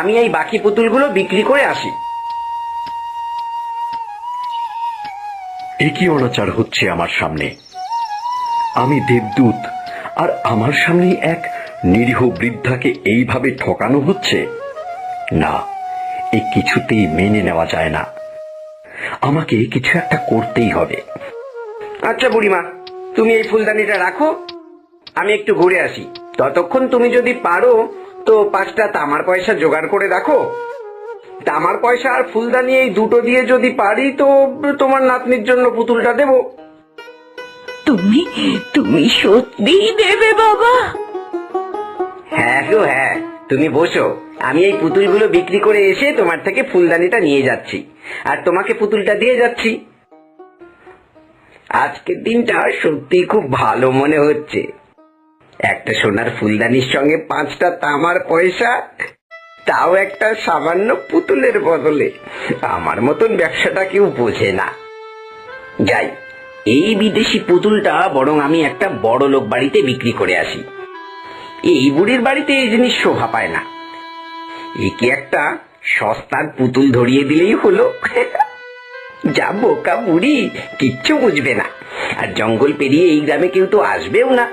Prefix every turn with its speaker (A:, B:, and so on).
A: আমি এই বাকি পুতুলগুলো বিক্রি করে আসি।
B: এ কি অনাচার হচ্ছে আমার সামনে? আমি দেবদূত, আর আমার সামনে এক নিরীহ বৃদ্ধাকে এইভাবে ঠকানো হচ্ছে। না, এ কিছুতেই মেনে নেওয়া যায় না। আমাকে কিছু একটা করতেই হবে।
A: আচ্ছা বুড়িমা, তুমি এই ফুলদানিটা রাখো, আমি একটু ঘুরে আসি। ততক্ষণ তুমি যদি পারো তো 5টা তামার পয়সা জোগাড় করে রাখো। তামার পয়সা আর ফুলদানি এই দুটো দিয়ে যদি পারি তো তোমার নাতনির জন্য পুতুলটা দেব।
C: তুমি তুমি সত্যিই দেবে বাবা?
A: হ্যাঁ গো হ্যাঁ, তুমি বসো, আমি এই পুতুলগুলো বিক্রি করে এসে তোমার থেকে ফুলদানিটা নিয়ে যাচ্ছি, আর তোমাকে পুতুলটা দিয়ে যাচ্ছি। আজকের দিনটা সত্যি খুব ভালো মনে হচ্ছে। একটা সোনার ফুলদানির সঙ্গে 5টা তামার পয়সা, তাও একটা সামান্য পুতুলের বদলে। আমার মতন ব্যবসাটা কেউ বোঝে না। যাই, এই বিদেশি পুতুলটা বরং আমি একটা বড় লোক বাড়িতে বিক্রি করে আসি। এই বুড়ির বাড়িতে এই জিনিস শোভা পায় না। একে একটা সস্তার পুতুল ধরিয়ে দিলেই হলো। যা বোকা বুড়ি, কিচ্ছু বুঝবে না, আর জঙ্গল পেরিয়ে এই গ্রামে কেউ তো আসবেও না।